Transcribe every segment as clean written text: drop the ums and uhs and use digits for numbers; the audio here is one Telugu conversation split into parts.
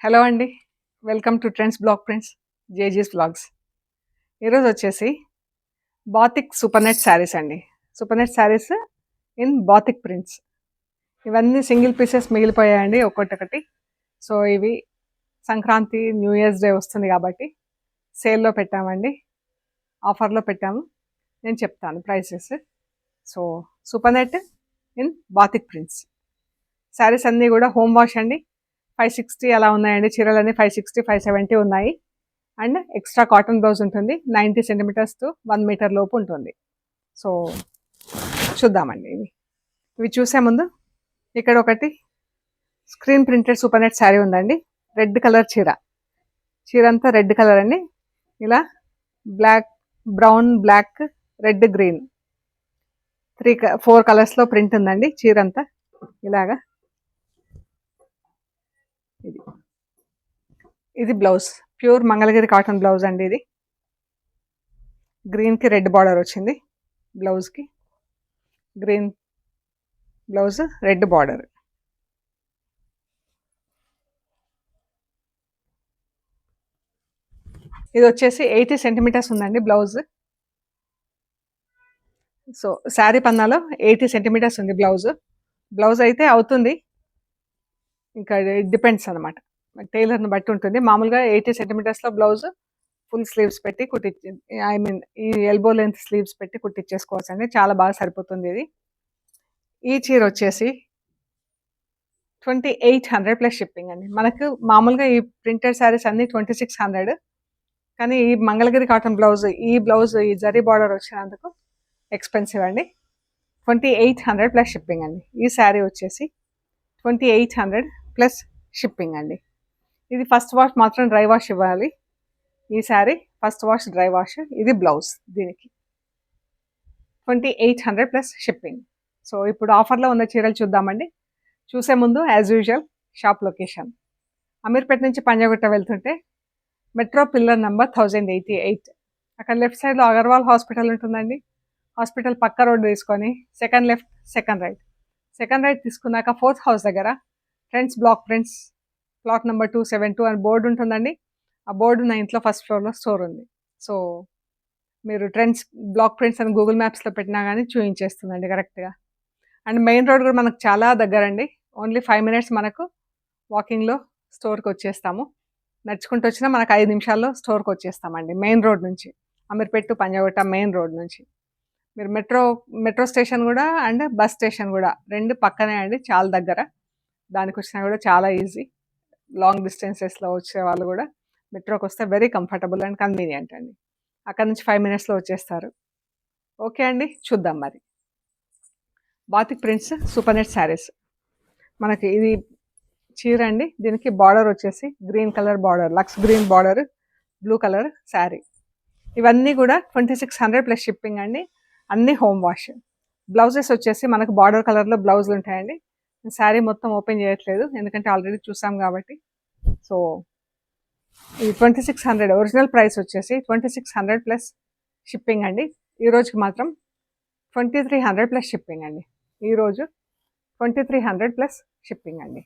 హలో అండి. Welcome to trends block prints జేజీస్ వ్లాగ్స్. ఈరోజు వచ్చేసి బాతిక్ సూపర్ నెట్ శారీస్ అండి. Super net saris in batik prints. ఇవన్నీ సింగిల్ పీసెస్ మిగిలిపోయాయండి ఒక్కొక్కటి. సో ఇవి సంక్రాంతి న్యూ ఇయర్స్ డే వస్తుంది కాబట్టి సేల్లో పెట్టామండి, ఆఫర్లో పెట్టాము. నేను చెప్తాను prices. So super net in batik prints saris అన్నీ కూడా హోమ్ వాష్ అండి. 560 అలా ఉన్నాయండి చీరలన్నీ. 560, 570 ఉన్నాయి. అండ్ ఎక్స్ట్రా కాటన్ బ్లౌజ్ ఉంటుంది. 90 సెంటీమీటర్స్ టు 1 మీటర్ లోపు ఉంటుంది. సో చూద్దామండి. ఇవి చూసే ముందు ఇక్కడ ఒకటి screen printed super net sari ఉందండి. రెడ్ కలర్ చీర అంతా రెడ్ కలర్ అండి. ఇలా black, brown, black, red, green 4 కలర్స్లో ప్రింట్ ఉందండి చీర అంతా. ఇలాగా ఇది blouse, pure Mangalagiri cotton blouse అండి. ఇది గ్రీన్కి రెడ్ బార్డర్ వచ్చింది. బ్లౌజ్కి గ్రీన్ బ్లౌజ్, రెడ్ బార్డర్. ఇది వచ్చేసి 80 సెంటీమీటర్స్ ఉందండి బ్లౌజ్. సో శారీ పన్నాలో 80 సెంటీమీటర్స్ ఉంది బ్లౌజ్ అయితే అవుతుంది. ఇంకా డిపెండ్స్ అనమాట, టైలర్ని బట్టి ఉంటుంది. మామూలుగా 80 సెంటీమీటర్స్లో బ్లౌజ్ ఫుల్ స్లీవ్స్ పెట్టి ఈ ఎల్బో లెంత్ స్లీవ్స్ పెట్టి కుట్టించేసుకోవచ్చు అండి. చాలా బాగా సరిపోతుంది ఇది. ఈ చీర వచ్చేసి 2800 ప్లస్ షిప్పింగ్ అండి. మనకు మామూలుగా ఈ ప్రింటెడ్ శారీస్ అన్ని 2600, కానీ ఈ మంగళగిరి కాటన్ బ్లౌజ్, ఈ జరీ బార్డర్ వచ్చినందుకు ఎక్స్పెన్సివ్ అండి. 2800 ప్లస్ షిప్పింగ్ అండి. ఈ శారీ వచ్చేసి 2800 ప్లస్ షిప్పింగ్ అండి. ఇది ఫస్ట్ వాష్ మాత్రం డ్రై వాష్ ఇవ్వాలి. ఈ sari first wash dry wash. ఇది బ్లౌజ్. దీనికి 2800 ప్లస్ షిప్పింగ్. సో ఇప్పుడు ఆఫర్లో ఉన్న చీరలు చూద్దామండి. చూసే ముందు as usual shop location Ameerpet నుంచి పంజాగుట్ట వెళ్తుంటే మెట్రో పిల్లర్ నెంబర్ 1088, అక్కడ లెఫ్ట్ సైడ్లో అగర్వాల్ హాస్పిటల్ ఉంటుందండి. హాస్పిటల్ పక్క రోడ్డు తీసుకొని సెకండ్ లెఫ్ట్, సెకండ్ రైట్ తీసుకున్నాక 4th హౌస్ దగ్గర trends block prints plot number 272 అని బోర్డు ఉంటుందండి. ఆ బోర్డు 9th ఫస్ట్ ఫ్లోర్లో స్టోర్ ఉంది. సో మీరు ట్రెండ్స్ బ్లాక్ ప్రింట్స్ అని గూగుల్ మ్యాప్స్లో పెట్టినా కానీ చూపించేస్తుందండి కరెక్ట్గా. అండ్ మెయిన్ రోడ్ కూడా మనకు చాలా దగ్గర అండి. ఓన్లీ 5 minutes మనకు వాకింగ్లో స్టోర్కి వచ్చేస్తాము. నడుచుకుంటూ వచ్చినా మనకు 5 నిమిషాల్లో స్టోర్కి వచ్చేస్తామండి. మెయిన్ రోడ్ నుంచి, అమీర్పేట పంజాగుట్ట మెయిన్ రోడ్ నుంచి. మీరు మెట్రో స్టేషన్ కూడా అండ్ బస్ స్టేషన్ కూడా 2 పక్కనే అండి, చాలా దగ్గర. దానికి వచ్చినా కూడా చాలా ఈజీ. లాంగ్ డిస్టెన్సెస్లో వచ్చే వాళ్ళు కూడా మెట్రోకి వస్తే వెరీ కంఫర్టబుల్ అండ్ కన్వీనియంట్ అండి. అక్కడ నుంచి 5 minutesలో వచ్చేస్తారు. ఓకే అండి, చూద్దాం మరి. Batik prints super net saris. మనకి ఇది చీర అండి. దీనికి బార్డర్ వచ్చేసి green colour border, lux green border, blue colour sari. ఇవన్నీ కూడా 2600 ప్లస్ షిప్పింగ్ అండి. అన్నీ హోమ్ వాష్. బ్లౌజెస్ వచ్చేసి మనకు బార్డర్ కలర్లో బ్లౌజులు ఉంటాయండి. శారీ మొత్తం ఓపెన్ చేయట్లేదు ఎందుకంటే ఆల్రెడీ చూసాం కాబట్టి. సో ఇది 2600. ఒరిజినల్ ప్రైస్ వచ్చేసి 2600 ప్లస్ షిప్పింగ్ అండి. ఈ రోజుకి మాత్రం 2300 ప్లస్ షిప్పింగ్ అండి. ఈరోజు 2300 ప్లస్ షిప్పింగ్ అండి.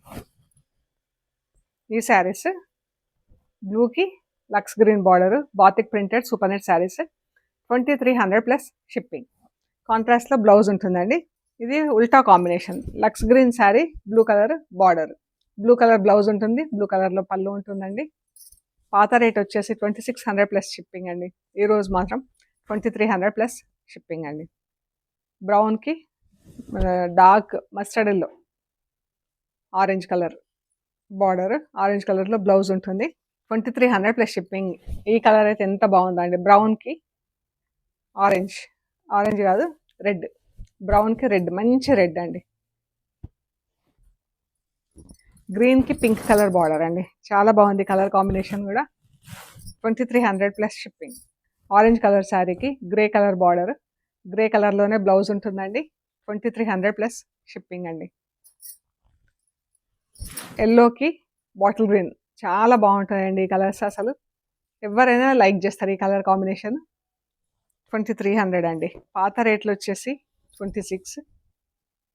ఈ శారీస్ బ్లూకి Lux green border, batik printed super net saris 2300 plus shipping. కాంట్రాస్ట్లో బ్లౌజ్ ఉంటుందండి. ఇది ఉల్టా combination, lux green sari, blue colour border, blue colour blouse ఉంటుంది, బ్లూ కలర్లో పళ్ళు ఉంటుందండి. పాత రేట్ వచ్చేసి 2600 ప్లస్ షిప్పింగ్ అండి. ఈరోజు మాత్రం 2300 ప్లస్ షిప్పింగ్ అండి. బ్రౌన్కి dark mustard yellow, orange colour border, orange కలర్లో బ్లౌజ్ ఉంటుంది. 2300 ప్లస్ షిప్పింగ్. ఈ కలర్ అయితే ఎంత బాగుందండి. బ్రౌన్కి ఆరెంజ్ కాదు రెడ్, బ్రౌన్కి రెడ్, మంచి రెడ్ అండి. గ్రీన్కి పింక్ కలర్ బార్డర్ అండి. చాలా బాగుంది కలర్ కాంబినేషన్ కూడా. 2300 ప్లస్ షిప్పింగ్. ఆరెంజ్ కలర్ శారీకి గ్రే కలర్ బార్డర్, గ్రే కలర్లోనే బ్లౌజ్ ఉంటుందండి. 2300 ప్లస్ షిప్పింగ్ అండి. ఎల్లోకి బాటిల్ గ్రీన్, చాలా బాగుంటుందండి ఈ కలర్స్. అసలు ఎవరైనా లైక్ చేస్తారు ఈ కలర్ కాంబినేషన్. 2300 అండి. పాత రేట్లు వచ్చేసి 26.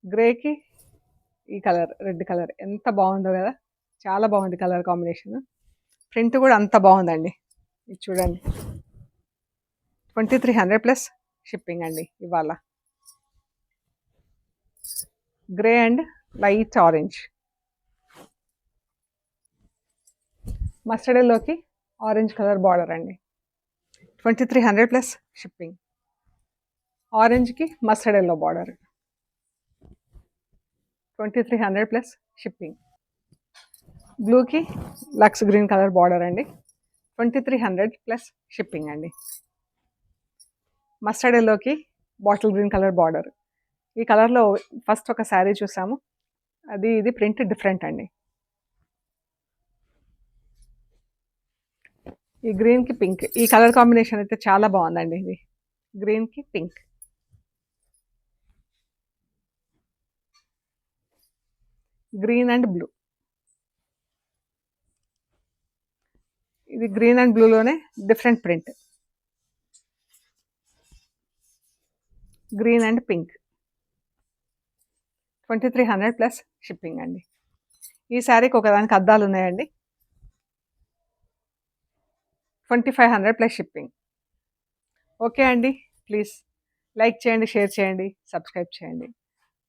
గ్రేకి ఈ కలర్ రెడ్ కలర్ ఎంత బాగుందో కదా. చాలా బాగుంది కలర్ కాంబినేషన్. ప్రింట్ కూడా అంత బాగుందండి. ఇది చూడండి, 2300 ప్లస్ షిప్పింగ్ అండి ఇవాళ. గ్రే అండ్ లైట్ ఆరెంజ్, మస్టర్డ్లోకి ఆరెంజ్ కలర్ బార్డర్ అండి. 2300 ప్లస్ షిప్పింగ్. ఆరెంజ్కి mustard yellow border, 2300 plus shipping. బ్లూకి లక్స్ గ్రీన్ కలర్ బార్డర్ అండి. 2300 ప్లస్ షిప్పింగ్ అండి. మస్టర్డ్ ఎల్లోకి బాటిల్ గ్రీన్ కలర్ బార్డర్. ఈ కలర్లో ఫస్ట్ ఒక శారీ చూసాము, ఇది ప్రింట్ డిఫరెంట్ అండి. ఈ గ్రీన్కి పింక్, ఈ కలర్ కాంబినేషన్ అయితే చాలా బాగుందండి. ఇది గ్రీన్కి పింక్, గ్రీన్ అండ్ బ్లూ. ఇది గ్రీన్ అండ్ బ్లూలోనే different print, green and pink. 2300 plus shipping అండి. ఈ శారీకి ఒకదానికి అద్దాలు ఉన్నాయండి. 2500 ప్లస్ షిప్పింగ్. ఓకే అండి, ప్లీజ్ లైక్ చేయండి, షేర్ చేయండి, సబ్స్క్రైబ్ చేయండి.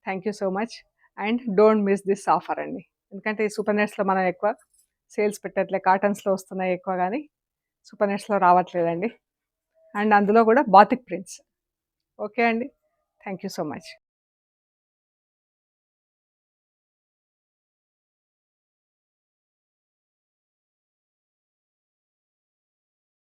Thank you so much. And don't miss this offer అండి. ఎందుకంటే ఈ సూపర్ నెట్స్లో మనం ఎక్కువ సేల్స్ పెట్టట్లే, కాటన్స్లో వస్తున్నాయి ఎక్కువ, కానీ సూపర్ నెట్స్లో రావట్లేదండి. అండ్ అందులో కూడా బాతిక్ ప్రింట్స్. ఓకే అండి, థ్యాంక్ యూ సో మచ్.